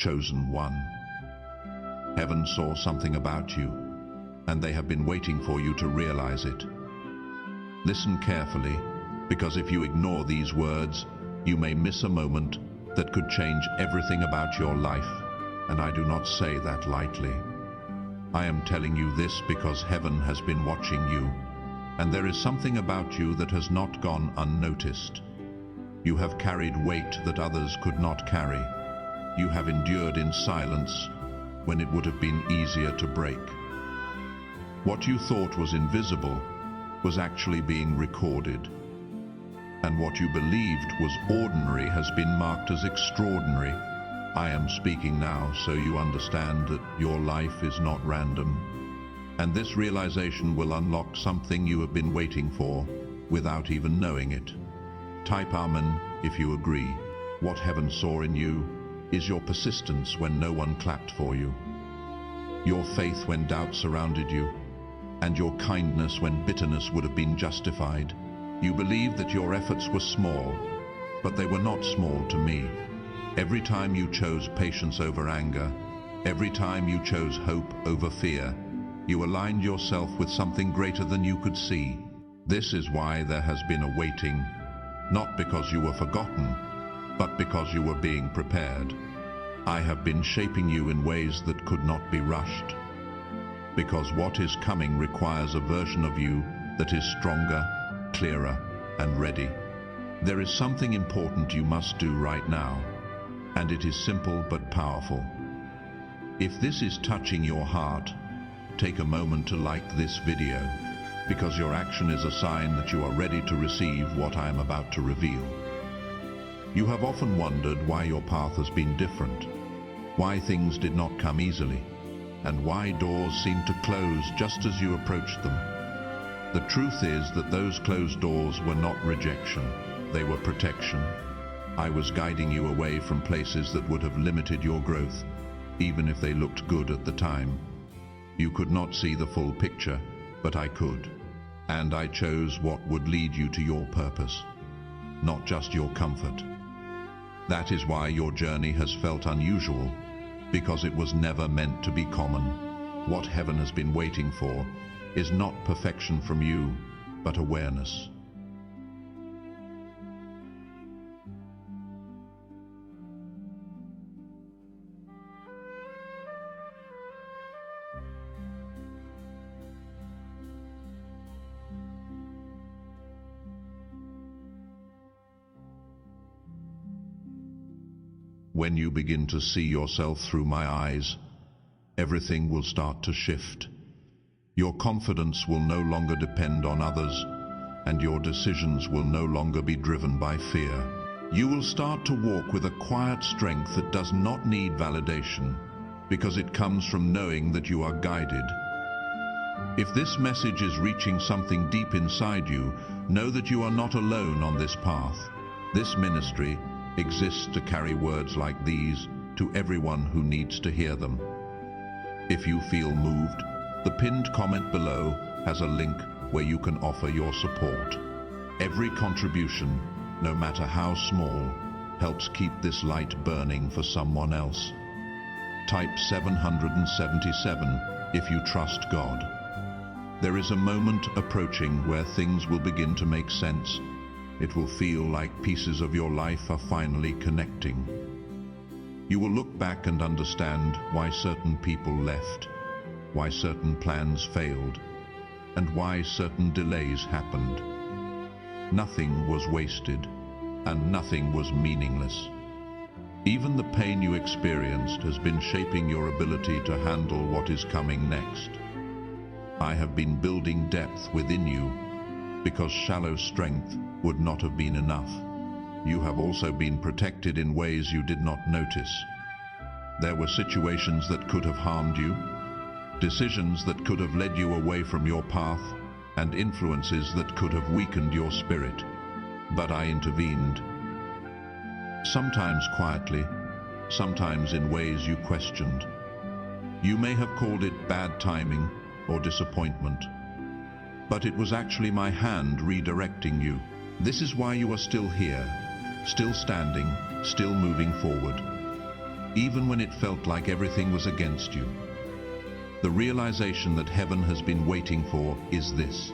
chosen one. Heaven saw something about you, and they have been waiting for you to realize it. Listen carefully, because if you ignore these words, you may miss a moment that could change everything about your life, and I do not say that lightly. I am telling you this because heaven has been watching you, and there is something about you that has not gone unnoticed. You have carried weight that others could not carry. You have endured in silence when it would have been easier to break. What you thought was invisible was actually being recorded. And what you believed was ordinary has been marked as extraordinary. I am speaking now so you understand that your life is not random. And this realization will unlock something you have been waiting for without even knowing it. Type Amen if you agree. What heaven saw in you is your persistence when no one clapped for you, your faith when doubt surrounded you, and your kindness when bitterness would have been justified. You believed that your efforts were small, but they were not small to me. Every time you chose patience over anger, every time you chose hope over fear, you aligned yourself with something greater than you could see. This is why there has been a waiting, not because you were forgotten, but because you were being prepared. I have been shaping you in ways that could not be rushed, because what is coming requires a version of you that is stronger, clearer, and ready. There is something important you must do right now, and it is simple but powerful. If this is touching your heart, take a moment to like this video, because your action is a sign that you are ready to receive what I am about to reveal. You have often wondered why your path has been different, why things did not come easily, and why doors seemed to close just as you approached them. The truth is that those closed doors were not rejection, they were protection. I was guiding you away from places that would have limited your growth, even if they looked good at the time. You could not see the full picture, but I could. And I chose what would lead you to your purpose, not just your comfort. That is why your journey has felt unusual, because it was never meant to be common. What heaven has been waiting for is not perfection from you, but awareness. When you begin to see yourself through my eyes, everything will start to shift. Your confidence will no longer depend on others, and your decisions will no longer be driven by fear. You will start to walk with a quiet strength that does not need validation, because it comes from knowing that you are guided. If this message is reaching something deep inside you, know that you are not alone on this path. This ministry exists to carry words like these to everyone who needs to hear them. If you feel moved, the pinned comment below has a link where you can offer your support. Every contribution, no matter how small, helps keep this light burning for someone else. Type 777 if you trust God. There is a moment approaching where things will begin to make sense. It will feel like pieces of your life are finally connecting. You will look back and understand why certain people left, why certain plans failed, and why certain delays happened. Nothing was wasted, and nothing was meaningless. Even the pain you experienced has been shaping your ability to handle what is coming next. I have been building depth within you, because shallow strength would not have been enough. You have also been protected in ways you did not notice. There were situations that could have harmed you, decisions that could have led you away from your path, and influences that could have weakened your spirit. But I intervened. Sometimes quietly, sometimes in ways you questioned. You may have called it bad timing or disappointment, but it was actually my hand redirecting you. This is why you are still here, still standing, still moving forward. even when it felt like everything was against you. The realization that heaven has been waiting for is this: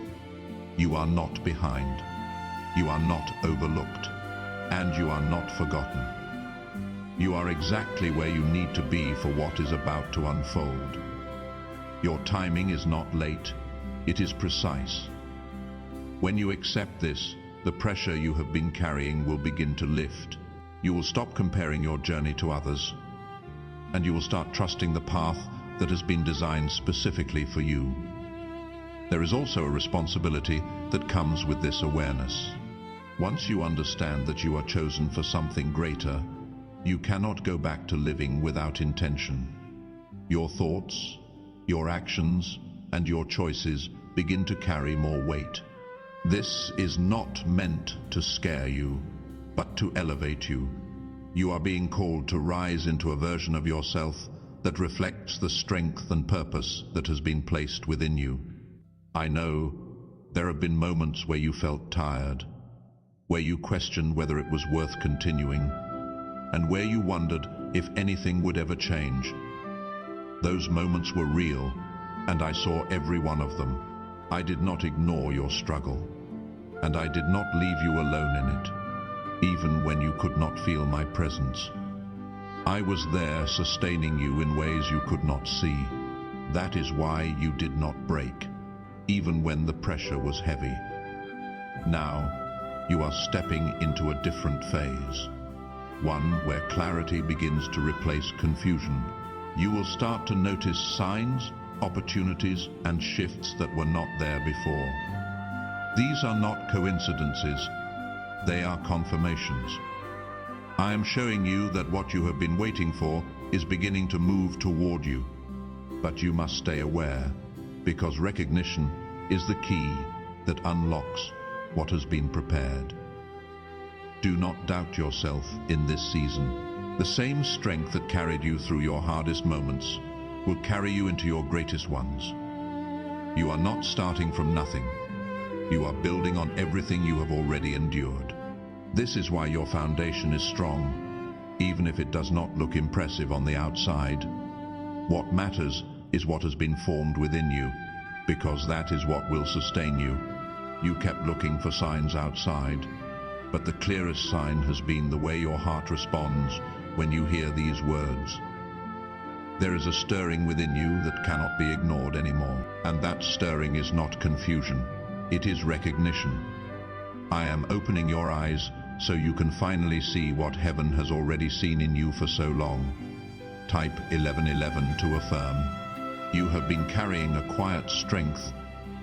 you are not behind, you are not overlooked, and you are not forgotten. You are exactly where you need to be for what is about to unfold. Your timing is not late, it is precise. When you accept this, the pressure you have been carrying will begin to lift. You will stop comparing your journey to others, and you will start trusting the path that has been designed specifically for you. There is also a responsibility that comes with this awareness. Once you understand that you are chosen for something greater, you cannot go back to living without intention. Your thoughts, your actions, and your choices begin to carry more weight. This is not meant to scare you, but to elevate you. You are being called to rise into a version of yourself that reflects the strength and purpose that has been placed within you. I know there have been moments where you felt tired, where you questioned whether it was worth continuing, and where you wondered if anything would ever change. Those moments were real, and I saw every one of them. I did not ignore your struggle, and I did not leave you alone in it, even when you could not feel my presence. I was there sustaining you in ways you could not see. That is why you did not break, even when the pressure was heavy. Now, you are stepping into a different phase, one where clarity begins to replace confusion. You will start to notice signs, opportunities, and shifts that were not there before. These are not coincidences, they are confirmations. I am showing you that what you have been waiting for is beginning to move toward you. But you must stay aware, because recognition is the key that unlocks what has been prepared. Do not doubt yourself in this season. The same strength that carried you through your hardest moments will carry you into your greatest ones. You are not starting from nothing. You are building on everything you have already endured. This is why your foundation is strong, even if it does not look impressive on the outside. What matters is what has been formed within you, because that is what will sustain you. You kept looking for signs outside, but the clearest sign has been the way your heart responds when you hear these words. There is a stirring within you that cannot be ignored anymore, and that stirring is not confusion, it is recognition. I am opening your eyes so you can finally see what heaven has already seen in you for so long. Type 1111 to affirm. You have been carrying a quiet strength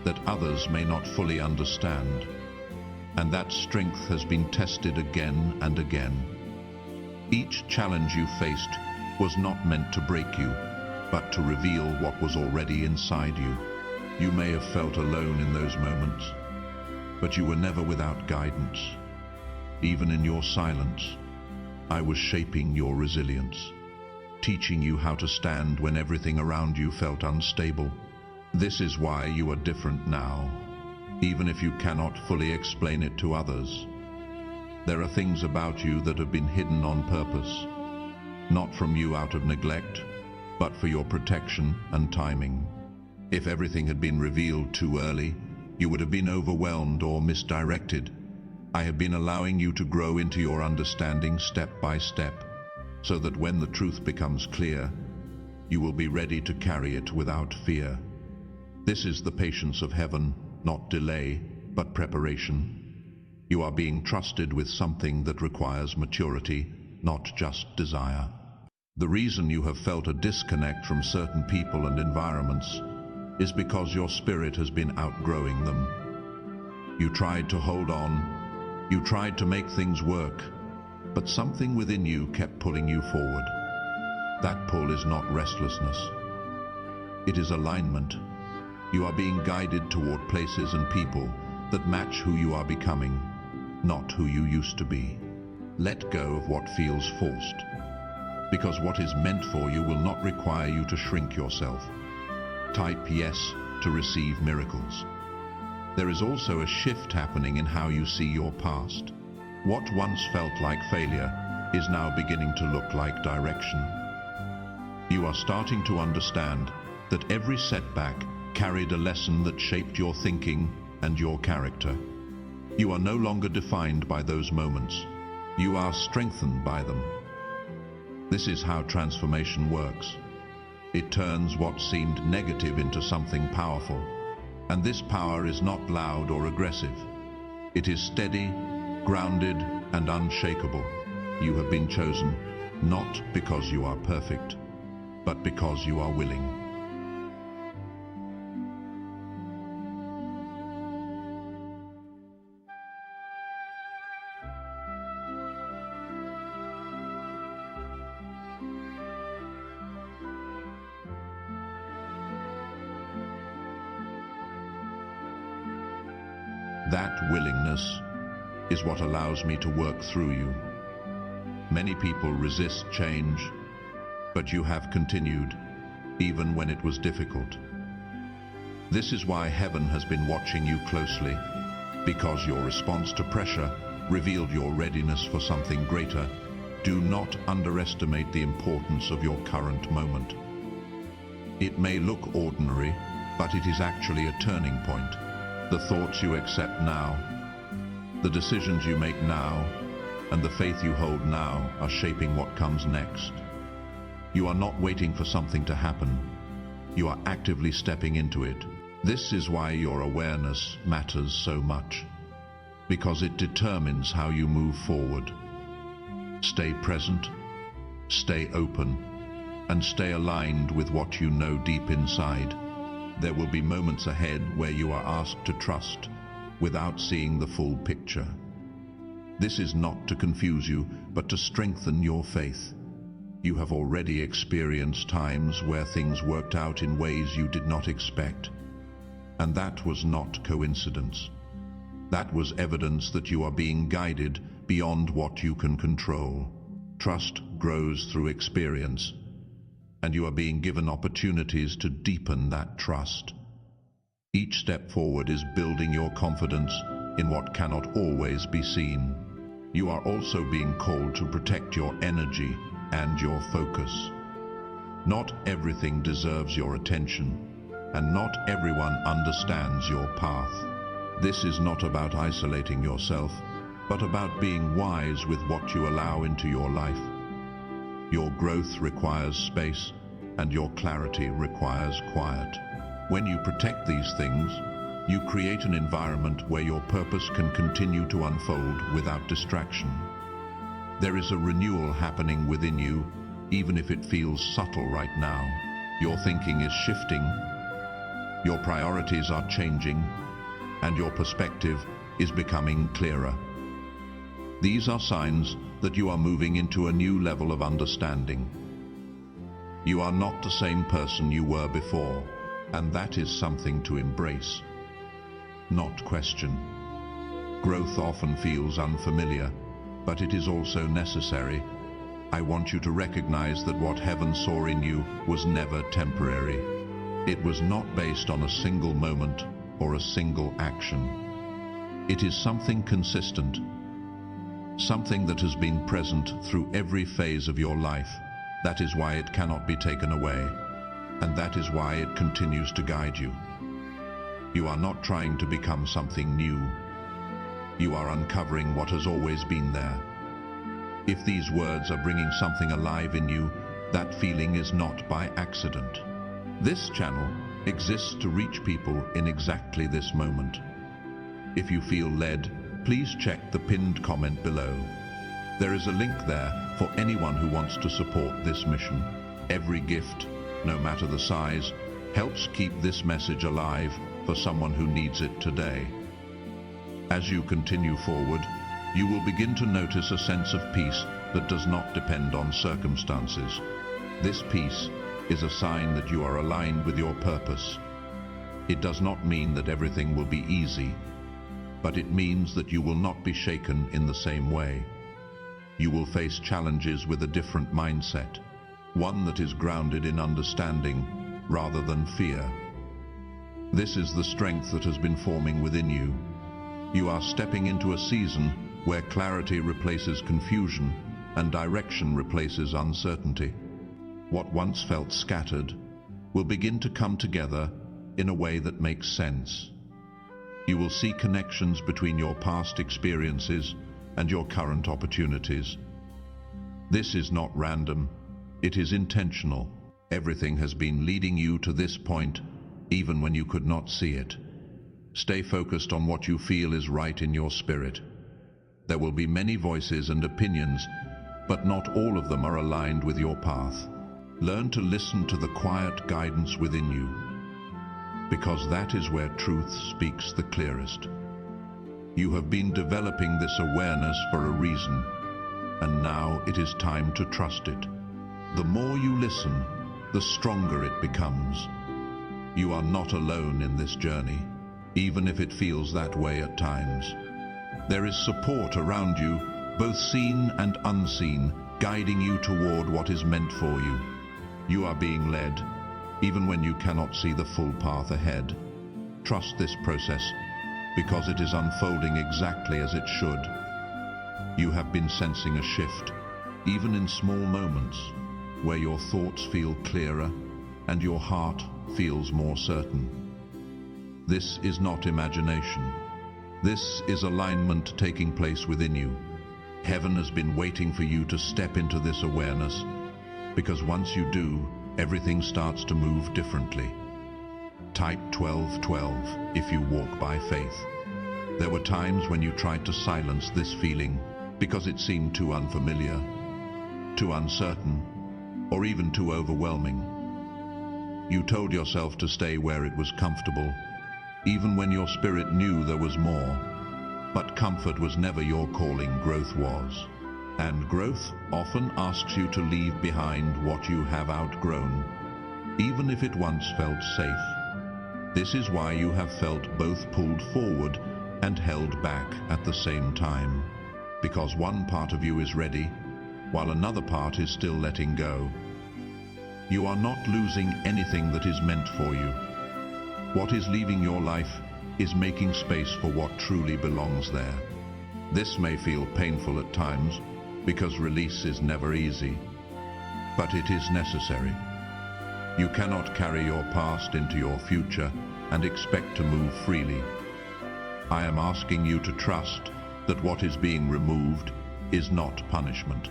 that others may not fully understand, and that strength has been tested again and again. Each challenge you faced was not meant to break you, but to reveal what was already inside you. You may have felt alone in those moments, but you were never without guidance. Even in your silence, I was shaping your resilience, teaching you how to stand when everything around you felt unstable. This is why you are different now, even if you cannot fully explain it to others. There are things about you that have been hidden on purpose, not from you out of neglect, but for your protection and timing. If everything had been revealed too early, you would have been overwhelmed or misdirected. I have been allowing you to grow into your understanding step by step, so that when the truth becomes clear, you will be ready to carry it without fear. This is the patience of heaven, not delay, but preparation. You are being trusted with something that requires maturity, not just desire. The reason you have felt a disconnect from certain people and environments is because your spirit has been outgrowing them. You tried to hold on, you tried to make things work, but something within you kept pulling you forward. That pull is not restlessness. It is alignment. You are being guided toward places and people that match who you are becoming, not who you used to be. Let go of what feels forced, because what is meant for you will not require you to shrink yourself. Type yes to receive miracles. There is also a shift happening in how you see your past. What once felt like failure is now beginning to look like direction. You are starting to understand that every setback carried a lesson that shaped your thinking and your character. You are no longer defined by those moments. You are strengthened by them. This is how transformation works. It turns what seemed negative into something powerful. And this power is not loud or aggressive. It is steady, grounded, and unshakable. You have been chosen not because you are perfect, but because you are willing. That willingness is what allows me to work through you. Many people resist change, but you have continued, even when it was difficult. This is why heaven has been watching you closely, because your response to pressure revealed your readiness for something greater. Do not underestimate the importance of your current moment. It may look ordinary, but it is actually a turning point. The thoughts you accept now, the decisions you make now, and the faith you hold now are shaping what comes next. You are not waiting for something to happen. You are actively stepping into it. This is why your awareness matters so much, because it determines how you move forward. Stay present, stay open, and stay aligned with what you know deep inside. There will be moments ahead where you are asked to trust without seeing the full picture. This is not to confuse you, but to strengthen your faith. You have already experienced times where things worked out in ways you did not expect. And that was not coincidence. That was evidence that you are being guided beyond what you can control. Trust grows through experience, and you are being given opportunities to deepen that trust. Each step forward is building your confidence in what cannot always be seen. You are also being called to protect your energy and your focus. Not everything deserves your attention, and not everyone understands your path. This is not about isolating yourself, but about being wise with what you allow into your life. Your growth requires space, and your clarity requires quiet. When you protect these things, you create an environment where your purpose can continue to unfold without distraction. There is a renewal happening within you, even if it feels subtle right now. Your thinking is shifting, your priorities are changing, and your perspective is becoming clearer. These are signs that you are moving into a new level of understanding. You are not the same person you were before, and that is something to embrace, not question. Growth often feels unfamiliar, but it is also necessary. I want you to recognize that what heaven saw in you was never temporary. It was not based on a single moment or a single action. It is something consistent, something that has been present through every phase of your life. That is why it cannot be taken away, and that is why it continues to guide you. You are not trying to become something new. You are uncovering what has always been there. If these words are bringing something alive in you, that feeling is not by accident. This channel exists to reach people in exactly this moment. If you feel led, please check the pinned comment below. There is a link there for anyone who wants to support this mission. Every gift, no matter the size, helps keep this message alive for someone who needs it today. As you continue forward, you will begin to notice a sense of peace that does not depend on circumstances. This peace is a sign that you are aligned with your purpose. It does not mean that everything will be easy, but it means that you will not be shaken in the same way. You will face challenges with a different mindset, one that is grounded in understanding rather than fear. This is the strength that has been forming within you. You are stepping into a season where clarity replaces confusion and direction replaces uncertainty. What once felt scattered will begin to come together in a way that makes sense. You will see connections between your past experiences and your current opportunities. This is not random, it is intentional. Everything has been leading you to this point, even when you could not see it. Stay focused on what you feel is right in your spirit. There will be many voices and opinions, but not all of them are aligned with your path. Learn to listen to the quiet guidance within you, because that is where truth speaks the clearest. You have been developing this awareness for a reason, and now it is time to trust it. The more you listen, the stronger it becomes. You are not alone in this journey, even if it feels that way at times. There is support around you, both seen and unseen, guiding you toward what is meant for you. You are being led, even when you cannot see the full path ahead. Trust this process, because it is unfolding exactly as it should. You have been sensing a shift, even in small moments, where your thoughts feel clearer and your heart feels more certain. This is not imagination. This is alignment taking place within you. Heaven has been waiting for you to step into this awareness, because once you do, everything starts to move differently. Type 1212 if you walk by faith. There were times when you tried to silence this feeling because it seemed too unfamiliar, too uncertain, or even too overwhelming. You told yourself to stay where it was comfortable, even when your spirit knew there was more. But comfort was never your calling, growth was. And growth often asks you to leave behind what you have outgrown, even if it once felt safe. This is why you have felt both pulled forward and held back at the same time. Because one part of you is ready, while another part is still letting go. You are not losing anything that is meant for you. What is leaving your life is making space for what truly belongs there. This may feel painful at times, because release is never easy, but it is necessary. You cannot carry your past into your future and expect to move freely. I am asking you to trust that what is being removed is not punishment.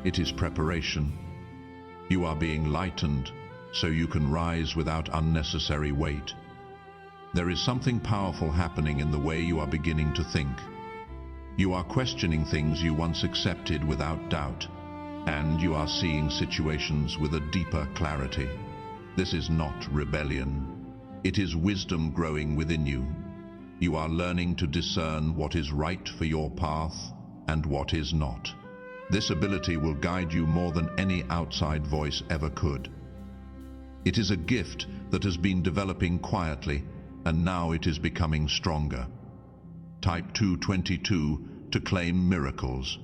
It is preparation. You are being lightened so you can rise without unnecessary weight. There is something powerful happening in the way you are beginning to think. You are questioning things you once accepted without doubt, and you are seeing situations with a deeper clarity. This is not rebellion. It is wisdom growing within you. You are learning to discern what is right for your path and what is not. This ability will guide you more than any outside voice ever could. It is a gift that has been developing quietly, and now it is becoming stronger. Type 222 to claim miracles.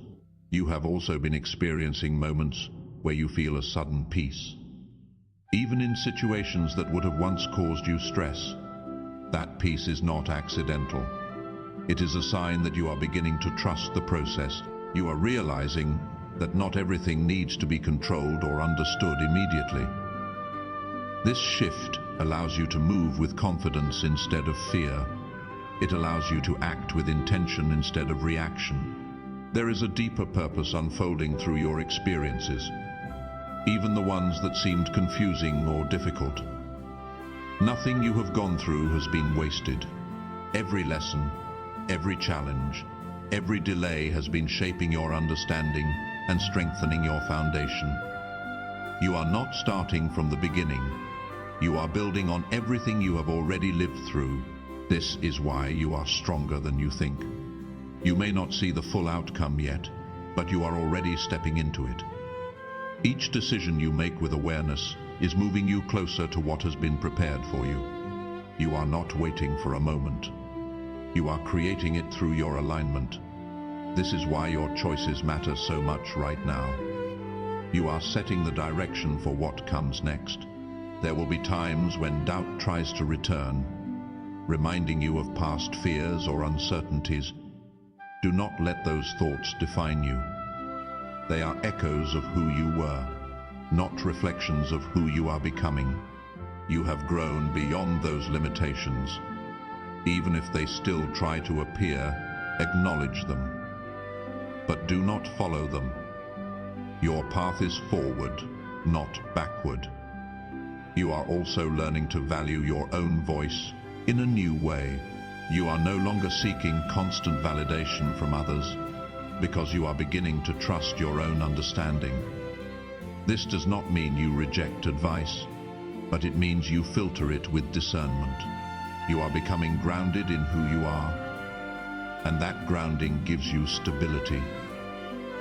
You have also been experiencing moments where you feel a sudden peace. Even in situations that would have once caused you stress, that peace is not accidental. It is a sign that you are beginning to trust the process. You are realizing that not everything needs to be controlled or understood immediately. This shift allows you to move with confidence instead of fear. It allows you to act with intention instead of reaction. There is a deeper purpose unfolding through your experiences, even the ones that seemed confusing or difficult. Nothing you have gone through has been wasted. Every lesson, every challenge, every delay has been shaping your understanding and strengthening your foundation. You are not starting from the beginning. You are building on everything you have already lived through. This is why you are stronger than you think. You may not see the full outcome yet, but you are already stepping into it. Each decision you make with awareness is moving you closer to what has been prepared for you. You are not waiting for a moment. You are creating it through your alignment. This is why your choices matter so much right now. You are setting the direction for what comes next. There will be times when doubt tries to return, reminding you of past fears or uncertainties. Do not let those thoughts define you. They are echoes of who you were. not reflections of who you are becoming. You have grown beyond those limitations. Even if they still try to appear, acknowledge them. But do not follow them. Your path is forward, not backward. You are also learning to value your own voice in a new way. You are no longer seeking constant validation from others because you are beginning to trust your own understanding. This does not mean you reject advice, but it means you filter it with discernment. You are becoming grounded in who you are, and that grounding gives you stability.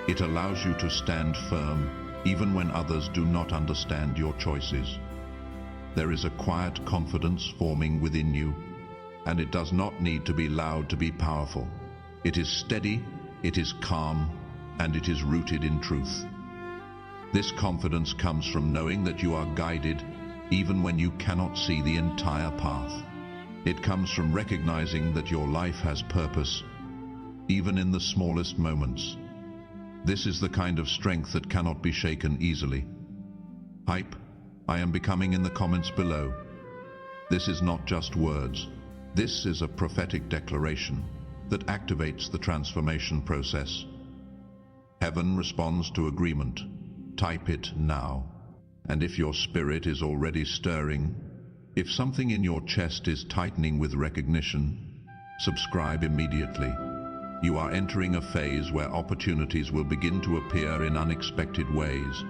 It allows you to stand firm even when others do not understand your choices. There is a quiet confidence forming within you, and it does not need to be loud to be powerful. It is steady, it is calm, and it is rooted in truth. This confidence comes from knowing that you are guided even when you cannot see the entire path. It comes from recognizing that your life has purpose, even in the smallest moments. This is the kind of strength that cannot be shaken easily. Hype, I am becoming in the comments below. This is not just words. This is a prophetic declaration that activates the transformation process. Heaven responds to agreement. Type it now. And if your spirit is already stirring, if something in your chest is tightening with recognition, subscribe immediately. You are entering a phase where opportunities will begin to appear in unexpected ways.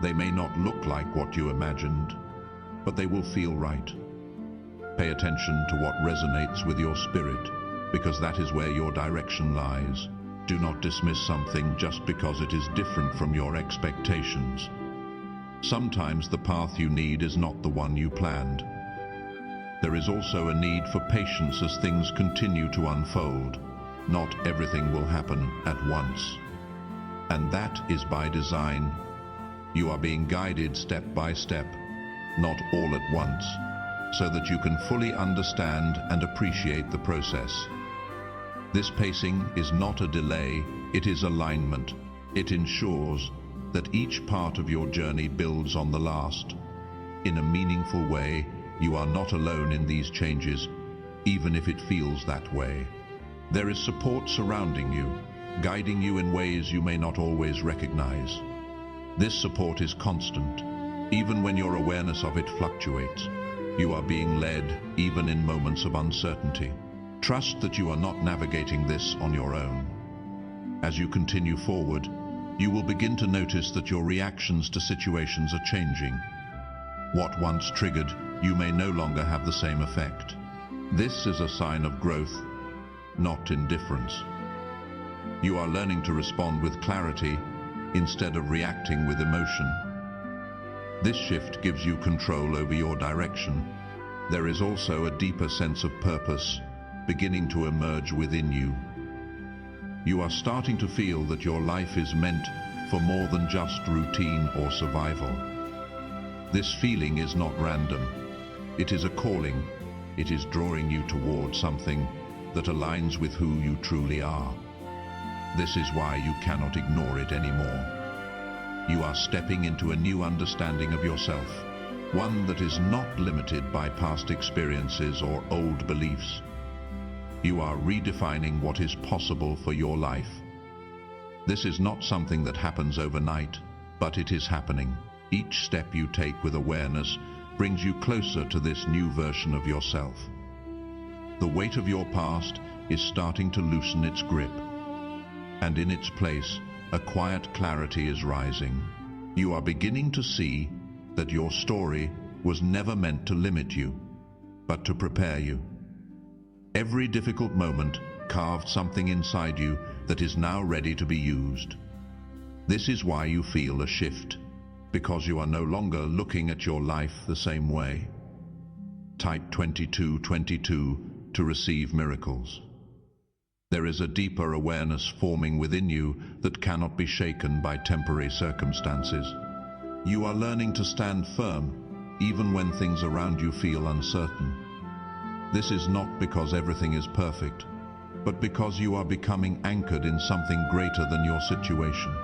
They may not look like what you imagined, but they will feel right. Pay attention to what resonates with your spirit, because that is where your direction lies. Do not dismiss something just because it is different from your expectations. Sometimes the path you need is not the one you planned. There is also a need for patience as things continue to unfold. Not everything will happen at once. And that is by design. You are being guided step by step, not all at once, so that you can fully understand and appreciate the process. This pacing is not a delay, it is alignment. It ensures that each part of your journey builds on the last. In a meaningful way, you are not alone in these changes, even if it feels that way. There is support surrounding you, guiding you in ways you may not always recognize. This support is constant, even when your awareness of it fluctuates. You are being led even in moments of uncertainty. Trust that you are not navigating this on your own. As you continue forward, you will begin to notice that your reactions to situations are changing. What once triggered, you may no longer have the same effect. This is a sign of growth, not indifference. You are learning to respond with clarity instead of reacting with emotion. This shift gives you control over your direction. There is also a deeper sense of purpose beginning to emerge within you. You are starting to feel that your life is meant for more than just routine or survival. This feeling is not random. It is a calling. It is drawing you towards something that aligns with who you truly are. This is why you cannot ignore it anymore. You are stepping into a new understanding of yourself, one that is not limited by past experiences or old beliefs. You are redefining what is possible for your life. This is not something that happens overnight, but it is happening. Each step you take with awareness brings you closer to this new version of yourself. The weight of your past is starting to loosen its grip, and in its place, a quiet clarity is rising. You are beginning to see that your story was never meant to limit you, but to prepare you. Every difficult moment carved something inside you that is now ready to be used. This is why you feel a shift, because you are no longer looking at your life the same way. Type 2222 to receive miracles. There is a deeper awareness forming within you that cannot be shaken by temporary circumstances. You are learning to stand firm, even when things around you feel uncertain. This is not because everything is perfect, but because you are becoming anchored in something greater than your situation.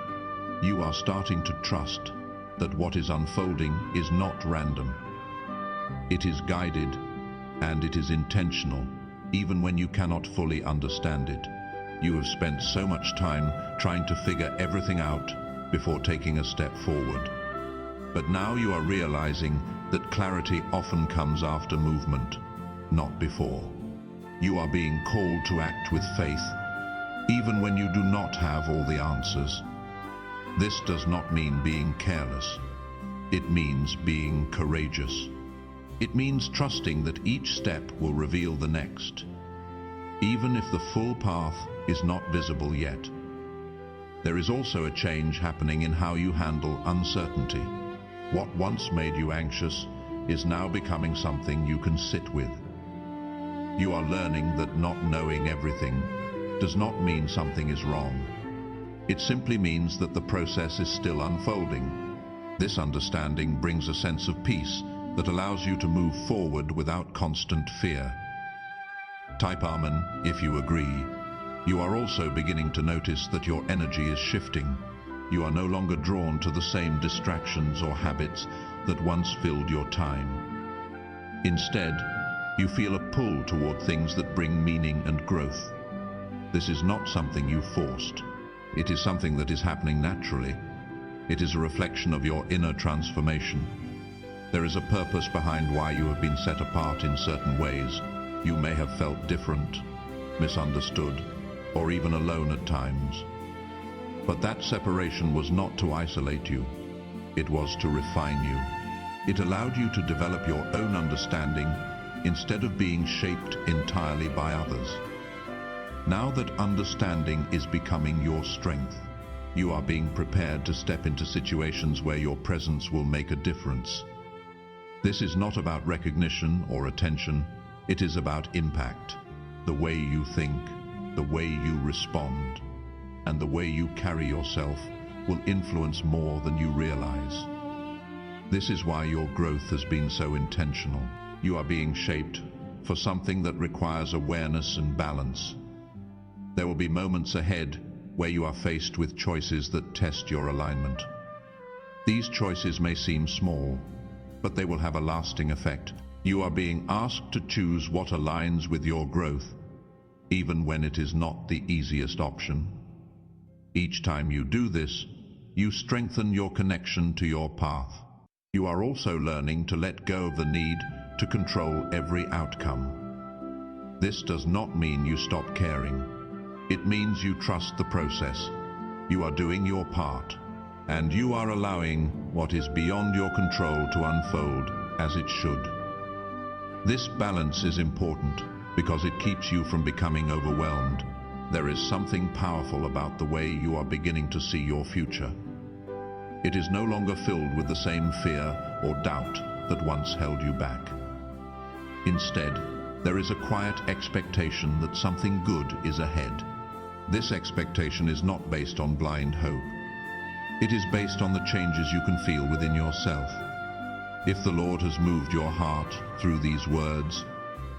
You are starting to trust that what is unfolding is not random. It is guided and it is intentional, even when you cannot fully understand it. You have spent so much time trying to figure everything out before taking a step forward. But now you are realizing that clarity often comes after movement, not before. You are being called to act with faith, even when you do not have all the answers. This does not mean being careless. It means being courageous. It means trusting that each step will reveal the next, even if the full path is not visible yet. There is also a change happening in how you handle uncertainty. What once made you anxious is now becoming something you can sit with. You are learning that not knowing everything does not mean something is wrong. It simply means that the process is still unfolding. This understanding brings a sense of peace that allows you to move forward without constant fear. Type Amen if you agree. You are also beginning to notice that your energy is shifting. You are no longer drawn to the same distractions or habits that once filled your time. Instead, you feel a pull toward things that bring meaning and growth. This is not something you forced. It is something that is happening naturally. It is a reflection of your inner transformation. There is a purpose behind why you have been set apart in certain ways. You may have felt different, misunderstood, or even alone at times. But that separation was not to isolate you. It was to refine you. It allowed you to develop your own understanding instead of being shaped entirely by others. Now that understanding is becoming your strength, you are being prepared to step into situations where your presence will make a difference. This is not about recognition or attention. It is about impact. The way you think, the way you respond, and the way you carry yourself will influence more than you realize. This is why your growth has been so intentional. You are being shaped for something that requires awareness and balance. There will be moments ahead where you are faced with choices that test your alignment. These choices may seem small, but they will have a lasting effect. You are being asked to choose what aligns with your growth, even when it is not the easiest option. Each time you do this, you strengthen your connection to your path. You are also learning to let go of the need to control every outcome. This does not mean you stop caring. It means you trust the process. You are doing your part, and you are allowing what is beyond your control to unfold as it should. This balance is important because it keeps you from becoming overwhelmed. There is something powerful about the way you are beginning to see your future. It is no longer filled with the same fear or doubt that once held you back. Instead, there is a quiet expectation that something good is ahead. This expectation is not based on blind hope. It is based on the changes you can feel within yourself. If the Lord has moved your heart through these words,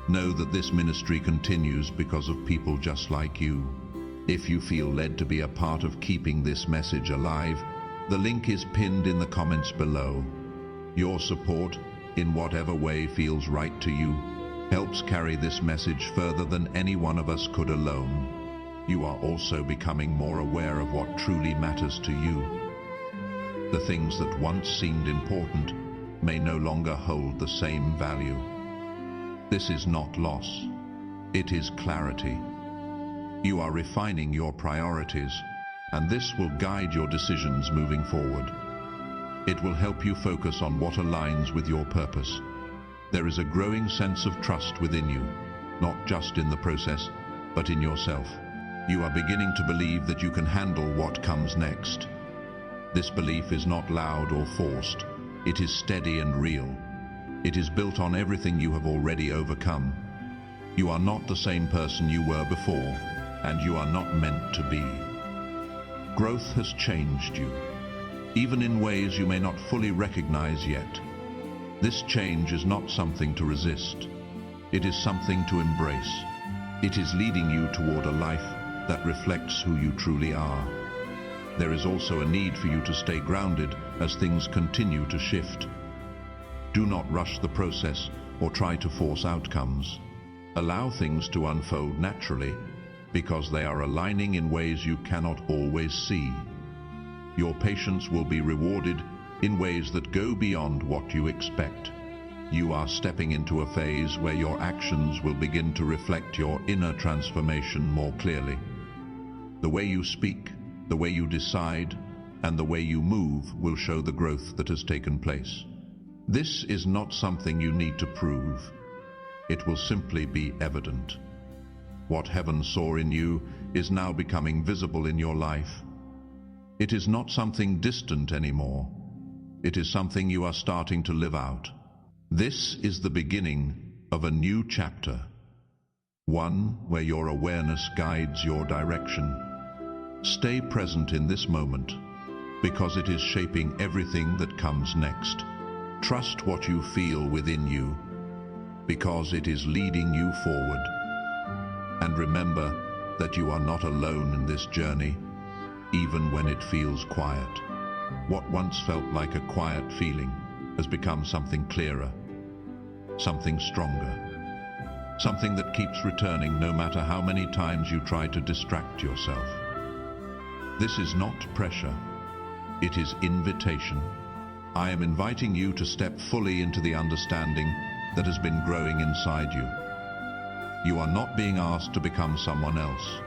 know that this ministry continues because of people just like you. If you feel led to be a part of keeping this message alive, the link is pinned in the comments below. Your support, in whatever way feels right to you, helps carry this message further than any one of us could alone. You are also becoming more aware of what truly matters to you. The things that once seemed important may no longer hold the same value. This is not loss. It is clarity. You are refining your priorities, and this will guide your decisions moving forward. It will help you focus on what aligns with your purpose. There is a growing sense of trust within you, not just in the process, but in yourself. You are beginning to believe that you can handle what comes next. This belief is not loud or forced. It is steady and real. It is built on everything you have already overcome. You are not the same person you were before, and you are not meant to be. Growth has changed you, even in ways you may not fully recognize yet. This change is not something to resist. It is something to embrace. It is leading you toward a life that reflects who you truly are. There is also a need for you to stay grounded as things continue to shift. Do not rush the process or try to force outcomes. Allow things to unfold naturally, because they are aligning in ways you cannot always see. Your patience will be rewarded in ways that go beyond what you expect. You are stepping into a phase where your actions will begin to reflect your inner transformation more clearly. The way you speak, the way you decide, and the way you move will show the growth that has taken place. This is not something you need to prove. It will simply be evident. What heaven saw in you is now becoming visible in your life. It is not something distant anymore. It is something you are starting to live out. This is the beginning of a new chapter, one where your awareness guides your direction. Stay present in this moment, because it is shaping everything that comes next. Trust what you feel within you, because it is leading you forward. And remember that you are not alone in this journey, even when it feels quiet. What once felt like a quiet feeling has become something clearer, something stronger, something that keeps returning no matter how many times you try to distract yourself. This is not pressure, it is invitation. I am inviting you to step fully into the understanding that has been growing inside you. You are not being asked to become someone else.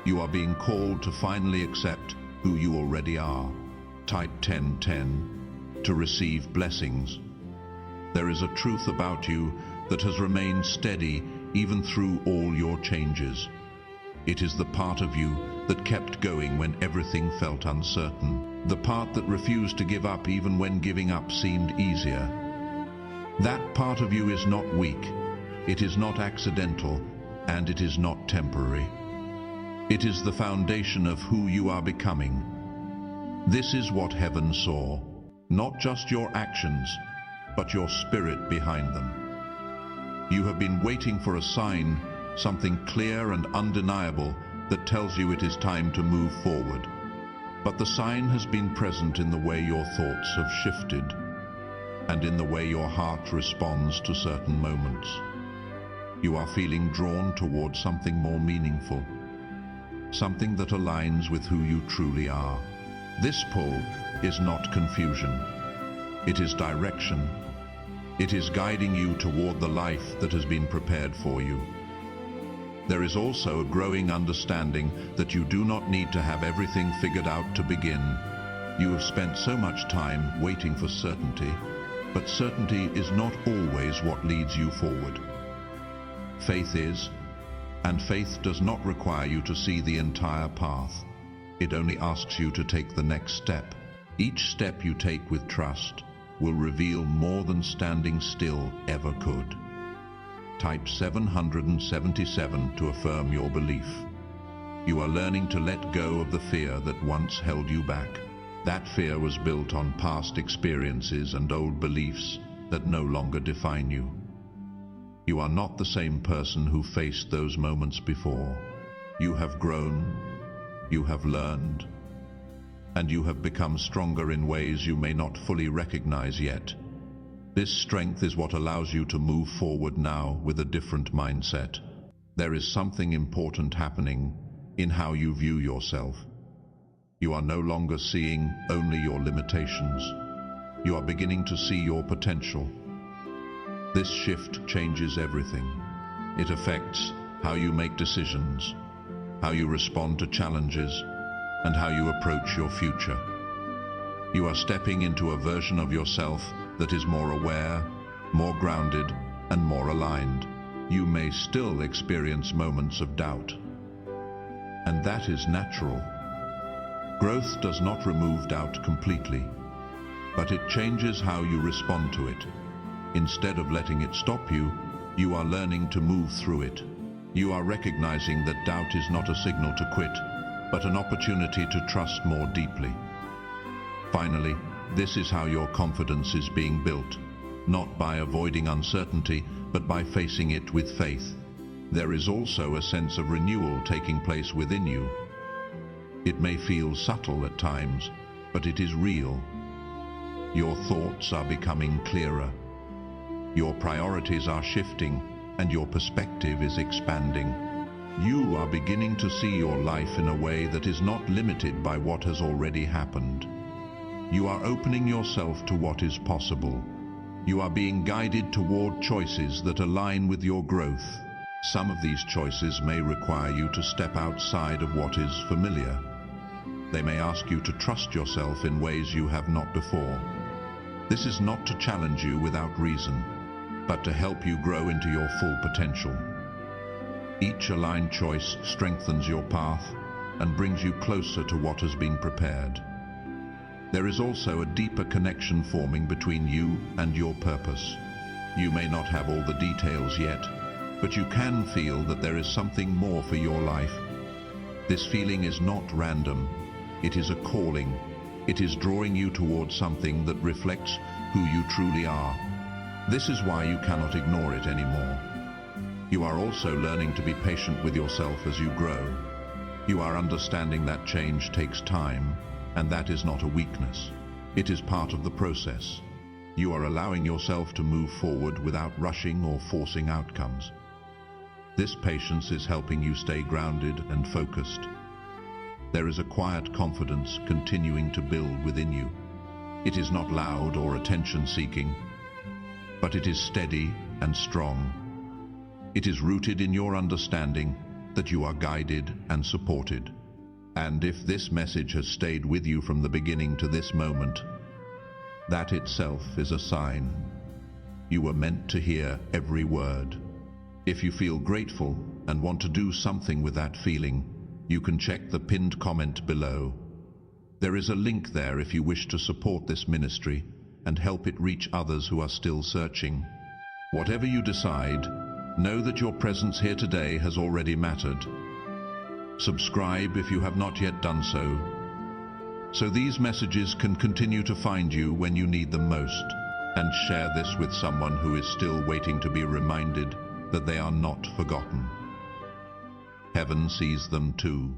You are being called to finally accept who you already are. Type 1010 to receive blessings. There is a truth about you that has remained steady even through all your changes. It is the part of you that kept going when everything felt uncertain. The part that refused to give up even when giving up seemed easier. That part of you is not weak, it is not accidental, and it is not temporary. It is the foundation of who you are becoming. This is what heaven saw, not just your actions, but your spirit behind them. You have been waiting for a sign, something clear and undeniable that tells you it is time to move forward. But the sign has been present in the way your thoughts have shifted, and in the way your heart responds to certain moments. You are feeling drawn towards something more meaningful, something that aligns with who you truly are. This pull is not confusion. It is direction. It is guiding you toward the life that has been prepared for you. There is also a growing understanding that you do not need to have everything figured out to begin. You have spent so much time waiting for certainty, but certainty is not always what leads you forward. Faith is, and faith does not require you to see the entire path. It only asks you to take the next step. Each step you take with trust will reveal more than standing still ever could. Type 777 to affirm your belief. You are learning to let go of the fear that once held you back. That fear was built on past experiences and old beliefs that no longer define you. You are not the same person who faced those moments before. You have grown, you have learned, and you have become stronger in ways you may not fully recognize yet. This strength is what allows you to move forward now with a different mindset. There is something important happening in how you view yourself. You are no longer seeing only your limitations. You are beginning to see your potential. This shift changes everything. It affects how you make decisions, how you respond to challenges, and how you approach your future. You are stepping into a version of yourself that is more aware, more grounded, and more aligned. You may still experience moments of doubt, and that is natural. Growth does not remove doubt completely, but it changes how you respond to it. Instead of letting it stop you, you are learning to move through it. You are recognizing that doubt is not a signal to quit, but an opportunity to trust more deeply. Finally, this is how your confidence is being built, not by avoiding uncertainty, but by facing it with faith. There is also a sense of renewal taking place within you. It may feel subtle at times, but it is real. Your thoughts are becoming clearer. Your priorities are shifting, and your perspective is expanding. You are beginning to see your life in a way that is not limited by what has already happened. You are opening yourself to what is possible. You are being guided toward choices that align with your growth. Some of these choices may require you to step outside of what is familiar. They may ask you to trust yourself in ways you have not before. This is not to challenge you without reason, but to help you grow into your full potential. Each aligned choice strengthens your path and brings you closer to what has been prepared. There is also a deeper connection forming between you and your purpose. You may not have all the details yet, but you can feel that there is something more for your life. This feeling is not random. It is a calling. It is drawing you towards something that reflects who you truly are. This is why you cannot ignore it anymore. You are also learning to be patient with yourself as you grow. You are understanding that change takes time, and that is not a weakness. It is part of the process. You are allowing yourself to move forward without rushing or forcing outcomes. This patience is helping you stay grounded and focused. There is a quiet confidence continuing to build within you. It is not loud or attention-seeking, but it is steady and strong. It is rooted in your understanding that you are guided and supported. And if this message has stayed with you from the beginning to this moment, that itself is a sign. You were meant to hear every word. If you feel grateful and want to do something with that feeling, you can check the pinned comment below. There is a link there if you wish to support this ministry and help it reach others who are still searching. Whatever you decide, know that your presence here today has already mattered. Subscribe if you have not yet done so these messages can continue to find you when you need them most, and share this with someone who is still waiting to be reminded that they are not forgotten. Heaven sees them too.